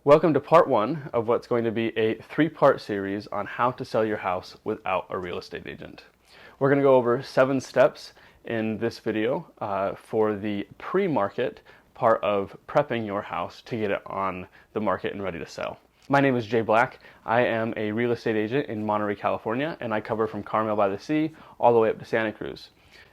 Welcome to part one of what's going to be a three-part series on how to sell your house without a real estate agent. We're going to go over 7 steps in this video for the pre-market part of prepping your house to get it on the market and ready to sell. My name is Jay Black. I am a real estate agent in Monterey, California, and I cover from Carmel by the sea all the way up to Santa Cruz.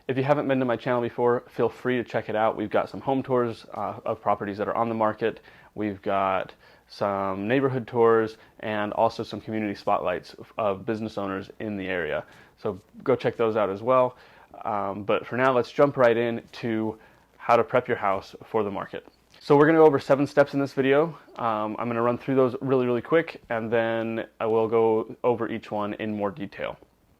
If you haven't been to my channel before, feel free to check it out. We've got some home tours of properties that are on the market. We've got some neighborhood tours and also some community spotlights of business owners in the area. So go check those out as well. But for now, let's jump right into how to prep your house for the market. So we're going to go over 7 steps in this video. I'm going to run through those really quick, and then I will go over each one in more detail.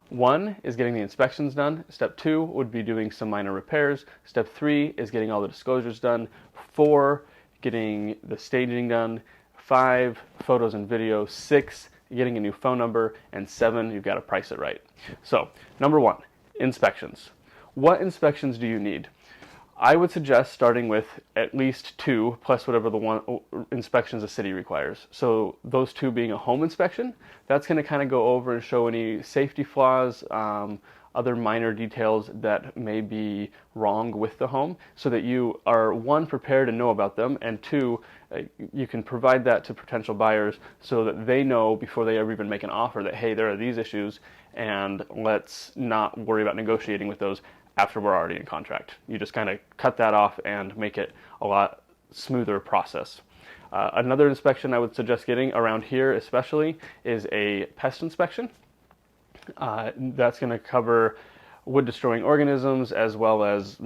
1 is getting the inspections done. Step 2 would be doing some minor repairs. Step 3 is getting all the disclosures done. 4, getting the staging done. 5, photos and video. 6, getting a new phone number. And 7, you've got to price it right. So, number 1, inspections. What inspections do you need? I would suggest starting with at least 2 plus whatever the inspections the city requires. So those 2 being a home inspection, that's going to kind of go over and show any safety flaws, other minor details that may be wrong with the home, so that you are 1, prepared and know about them, and 2, you can provide that to potential buyers so that they know before they ever even make an offer that, hey, there are these issues, and let's not worry about negotiating with those after we're already in contract. You just kind of cut that off and make it a lot smoother process. Another inspection I would suggest getting around here especially is a pest inspection. That's going to cover wood destroying organisms as well as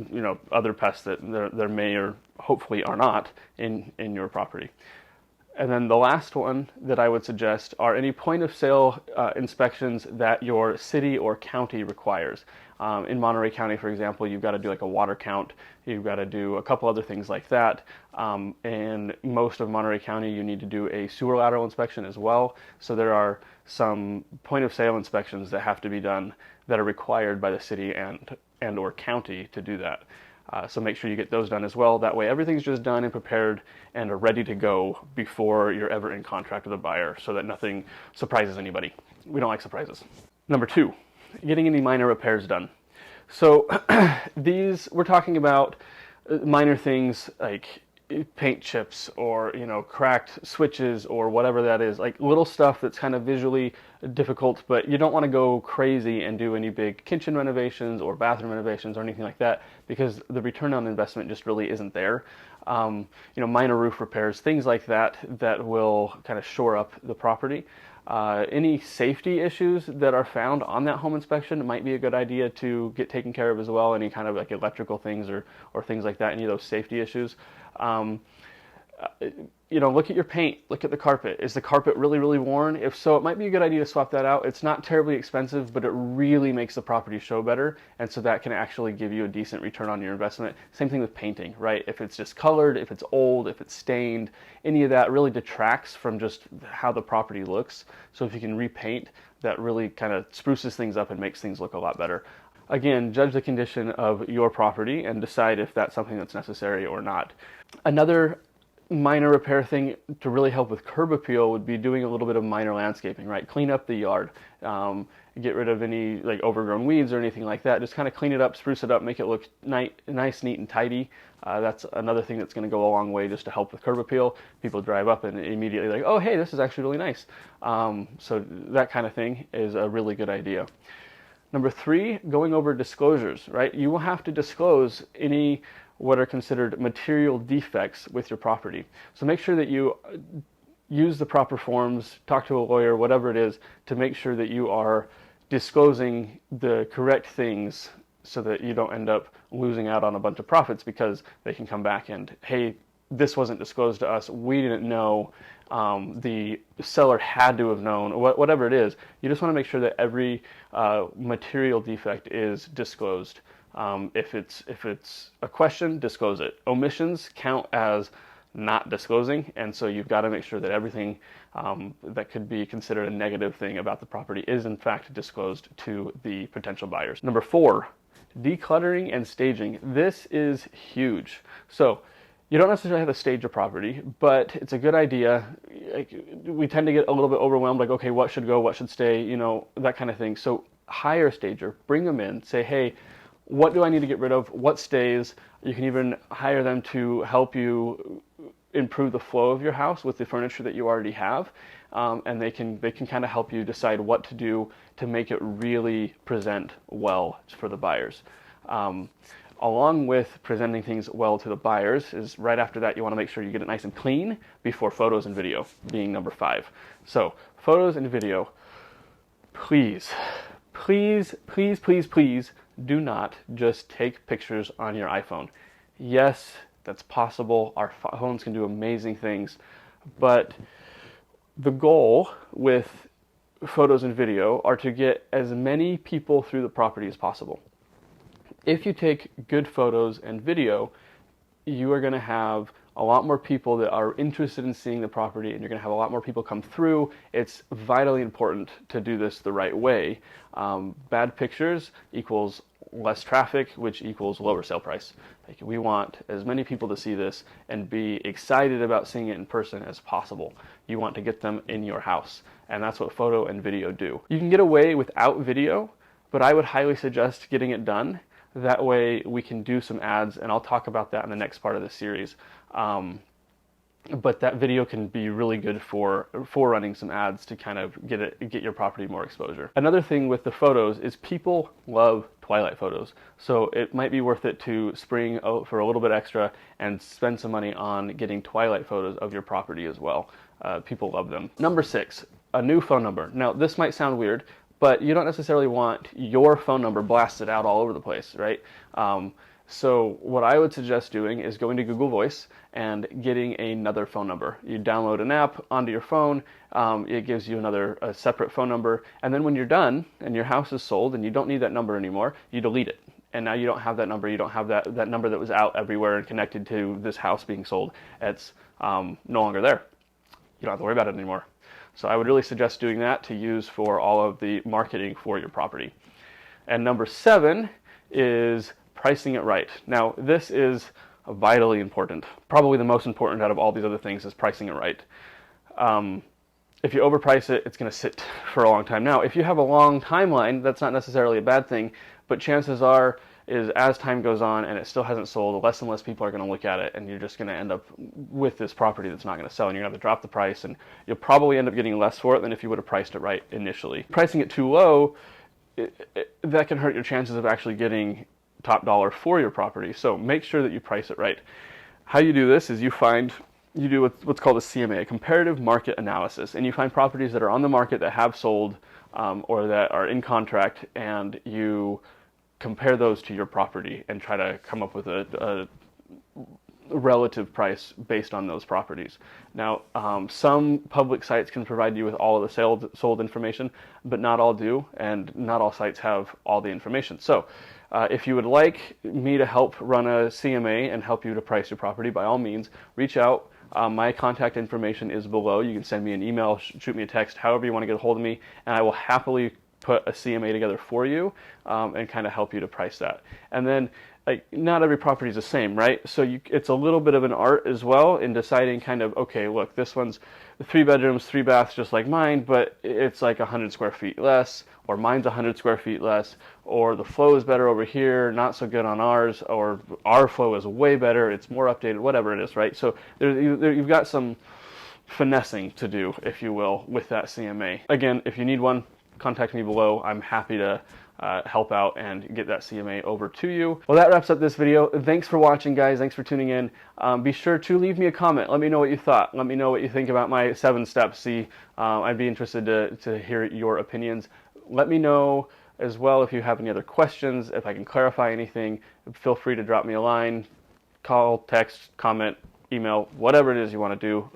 other pests that there may or hopefully are not in your property. And then the last one that I would suggest are any point of sale inspections that your city or county requires. In Monterey County, for example, you've got to do like a water count. You've got to do a couple other things like that. In most of Monterey County, you need to do a sewer lateral inspection as well. So there are some point of sale inspections that have to be done that are required by the city and or county to do that. So make sure you get those done as well. That way everything's just done and prepared and are ready to go before you're ever in contract with a buyer, so that nothing surprises anybody. We don't like surprises. Number 2, getting any minor repairs done. So we're talking about minor things like paint chips or cracked switches or whatever that is, like little stuff that's kind of visually difficult, but you don't want to go crazy and do any big kitchen renovations or bathroom renovations or anything like that, because the return on investment just really isn't there. Minor roof repairs, things like that will kind of shore up the property. Any safety issues that are found on that home inspection might be a good idea to get taken care of as well. Any kind of like electrical things or things like that, any of those safety issues. Look at your paint, look at the carpet. Is the carpet really worn? If so, it might be a good idea to swap that out. It's not terribly expensive, but it really makes the property show better, and so that can actually give you a decent return on your investment. Same thing with painting, right? If it's discolored, if it's old, if it's stained, any of that really detracts from just how the property looks. So if you can repaint, that really kind of spruces things up and makes things look a lot better. Again, judge the condition of your property and decide if that's something that's necessary or not. Another minor repair thing to really help with curb appeal would be doing a little bit of minor landscaping, right? Clean up the yard, get rid of any like overgrown weeds or anything like that. Just kind of clean it up, spruce it up, make it look nice, neat, and tidy. That's another thing that's going to go a long way just to help with curb appeal. People drive up and immediately like, oh, hey, this is actually really nice. So that kind of thing is a really good idea. Number 3, going over disclosures, right? You will have to disclose any what are considered material defects with your property. So make sure that you use the proper forms, talk to a lawyer, whatever it is, to make sure that you are disclosing the correct things so that you don't end up losing out on a bunch of profits because they can come back and, hey, this wasn't disclosed to us, we didn't know, the seller had to have known, whatever it is. You just want to make sure that every material defect is disclosed. If it's a question, disclose it. Omissions count as not disclosing, and so you've got to make sure that everything that could be considered a negative thing about the property is in fact disclosed to the potential buyers. Number 4, decluttering and staging. This is huge. So you don't necessarily have to stage a property, but it's a good idea. we tend to get a little bit overwhelmed, like, okay, what should go, what should stay, you know, that kind of thing. So hire a stager, bring them in, say, hey, what do I need to get rid of? What stays? You can even hire them to help you improve the flow of your house with the furniture that you already have, and they can kind of help you decide what to do to make it really present well for the buyers. Along with presenting things well to the buyers is right after that you want to make sure you get it nice and clean before photos and video, being number 5. So photos and video, please, please, please, please, please do not just take pictures on your iPhone. Yes, that's possible. Our phones can do amazing things, but the goal with photos and video are to get as many people through the property as possible. If you take good photos and video, you are going to have a lot more people that are interested in seeing the property, and you're going to have a lot more people come through. It's vitally important to do this the right way. Bad pictures equals less traffic, which equals lower sale price. Like, we want as many people to see this and be excited about seeing it in person as possible. You want to get them in your house, and that's what photo and video do. You can get away without video, but I would highly suggest getting it done. That way we can do some ads, and I'll talk about that in the next part of the series. But that video can be really good for running some ads to kind of get your property more exposure. Another thing with the photos is people love twilight photos. So it might be worth it to spring for a little bit extra and spend some money on getting twilight photos of your property as well. People love them. Number 6, a new phone number. Now this might sound weird, but you don't necessarily want your phone number blasted out all over the place, right? So what I would suggest doing is going to Google Voice and getting another phone number. You download an app onto your phone, it gives you a separate phone number, and then when you're done and your house is sold and you don't need that number anymore, you delete it. And now you don't have that number, you don't have that number that was out everywhere and connected to this house being sold. It's no longer there. You don't have to worry about it anymore. So I would really suggest doing that to use for all of the marketing for your property. And number 7 is pricing it right. Now this is vitally important. Probably the most important out of all these other things is pricing it right. If you overprice it, it's going to sit for a long time. Now, if you have a long timeline, that's not necessarily a bad thing, but chances are is as time goes on and it still hasn't sold, less and less people are going to look at it, and you're just going to end up with this property that's not going to sell, and you're going to have to drop the price, and you'll probably end up getting less for it than if you would have priced it right initially. Pricing it too low, that can hurt your chances of actually getting top dollar for your property. So make sure that you price it right. How you do this is you do what's called a CMA, a comparative market analysis, and you find properties that are on the market that have sold or that are in contract, and you compare those to your property and try to come up with a relative price based on those properties. Now, some public sites can provide you with all of the sold information, but not all do, and not all sites have all the information. So if you would like me to help run a CMA and help you to price your property, by all means, reach out. My contact information is below. You can send me an email, shoot me a text, however you want to get a hold of me, and I will happily put a CMA together for you and kind of help you to price that. And then, like, not every property is the same, right? So it's a little bit of an art as well in deciding kind of, okay, look, this one's 3 bedrooms, 3 baths, just like mine, but it's like 100 square feet less, or mine's 100 square feet less, or the flow is better over here, not so good on ours, or our flow is way better, it's more updated, whatever it is, right? So you've got some finessing to do, if you will, with that CMA. Again, if you need one, contact me below. I'm happy to help out and get that CMA over to you. Well, that wraps up this video. Thanks for watching, guys. Thanks for tuning in. Be sure to leave me a comment. Let me know what you thought. Let me know what you think about my 7 steps. I'd be interested to hear your opinions. Let me know as well if you have any other questions, if I can clarify anything. Feel free to drop me a line, call, text, comment, email, whatever it is you want to do.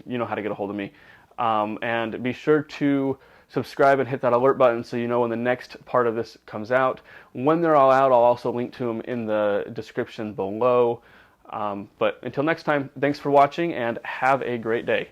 You know how to get a hold of me. And be sure to subscribe and hit that alert button so you know when the next part of this comes out. When they're all out, I'll also link to them in the description below. But until next time, thanks for watching and have a great day.